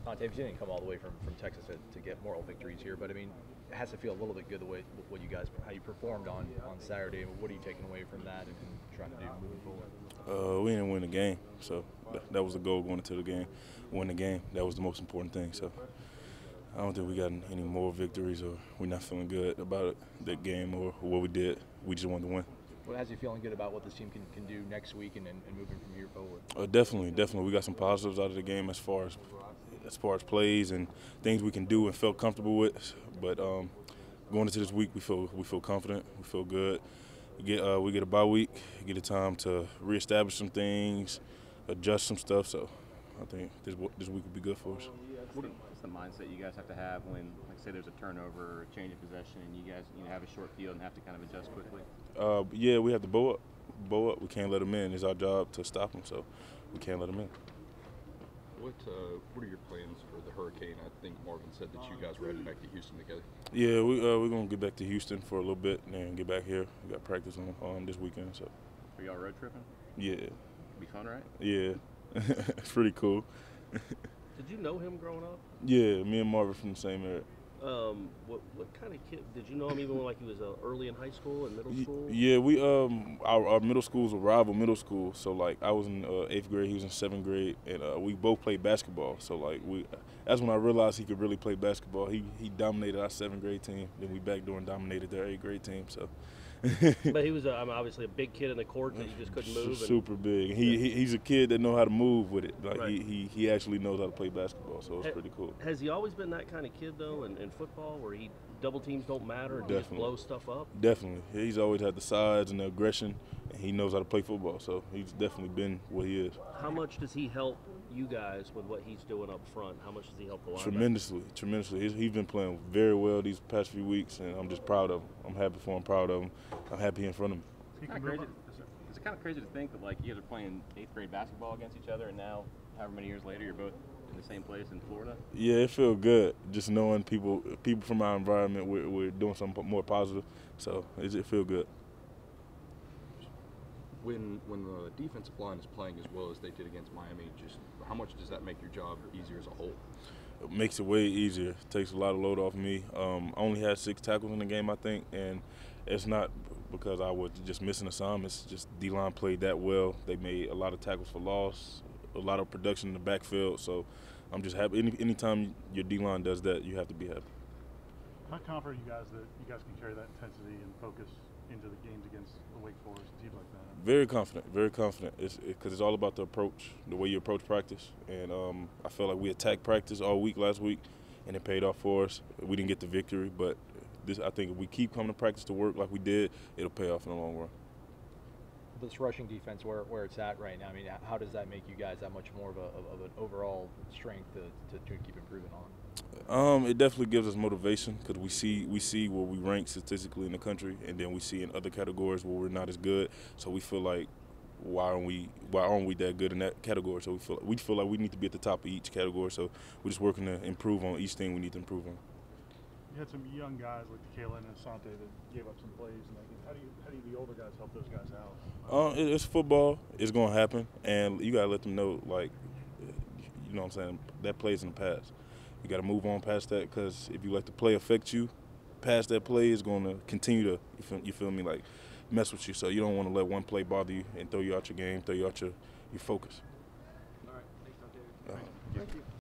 Dontavious didn't come all the way from Texas to get moral victories here, but I mean, it has to feel a little bit good the way how you performed on Saturday. What are you taking away from that and trying to do moving forward? We didn't win the game, so that was the goal going into the game. Win the game. That was the most important thing. So I don't think we got any more victories, or we're not feeling good about that game or what we did. We just wanted to win. What has you feeling good about what this team can do next week and moving from here forward? Definitely. We got some positives out of the game as far as plays and things we can do and felt comfortable with. But going into this week, we feel confident. We feel good. We get a bye week, get a time to reestablish some things, adjust some stuff. So I think this week will be good for us. What's the mindset you guys have to have when, like, say, there's a turnover or a change of possession, and you guys have a short field and have to kind of adjust quickly? Yeah, we have to bow up. We can't let them in. It's our job to stop them, so we can't let them in. What are your plans for the Hurricane? I think Marvin said that you guys were heading back to Houston together. Yeah, we're gonna get back to Houston for a little bit and then get back here. We got practice on this weekend. So. Are y'all road tripping? Yeah. Be fun, right? Yeah, it's pretty cool. Did you know him growing up? Yeah, me and Marvin from the same area. What kind of kid did you know him even when, like, he was early in high school and middle school? Yeah, we our middle schools were rival middle school. So like I was in 8th grade, he was in 7th grade, and we both played basketball. So like that's when I realized he could really play basketball. He dominated our 7th grade team, then we backdoor and dominated their 8th grade team. So. But he was obviously a big kid in the court that you just couldn't move. Super big. He's a kid that know how to move with it. Like right. he actually knows how to play basketball, so it's pretty cool. Has he always been that kind of kid though in football, where double teams don't matter and he just blows stuff up? Definitely. He's always had the size and the aggression, and he knows how to play football. So he's definitely been what he is. How much does he help you guys with what he's doing up front? How much does he help the linebackers? Tremendously. He's been playing very well these past few weeks, and I'm just proud of him. I'm happy for him, proud of him. I'm happy in front of him. Is it kind of crazy to think that, like, you guys are playing 8th grade basketball against each other, and now, however many years later, you're both in the same place in Florida? Yeah, it feels good just knowing people from our environment. We're doing something more positive, so it feels good. When the defensive line is playing as well as they did against Miami, just how much does that make your job easier as a whole? It makes it way easier. It takes a lot of load off me. I only had 6 tackles in the game, I think, and it's not because I was just missing assignments. Just D-line played that well. They made a lot of tackles for loss, a lot of production in the backfield. So I'm just happy. Anytime your D-line does that, you have to be happy. How confident are you guys that you guys can carry that intensity and focus into the games against the Wake Forest team like that? Very confident. Because it's all about the approach, the way you approach practice. And I felt like we attacked practice all week last week, and it paid off for us. We didn't get the victory, but I think if we keep coming to practice to work like we did, it'll pay off in the long run. This rushing defense, where it's at right now, I mean, how does that make you guys that much more of an overall strength to keep improving on? It definitely gives us motivation because we see where we rank statistically in the country, and then we see in other categories where we're not as good. So we feel like why aren't we that good in that category? So we feel like we need to be at the top of each category. So we're just working to improve on each thing we need to improve on. You had some young guys like Kalen and Asante that gave up some plays. And how do the older guys help those guys out? It's football. It's gonna happen, and you gotta let them know, like, you know what I'm saying, that play's in the past. You got to move on past that, because if you let the play affect you, past that play is going to continue to, you feel me, like, mess with you. So you don't want to let one play bother you and throw you out your game, throw you out your focus. All right. Thanks, Dontavious. Thank you.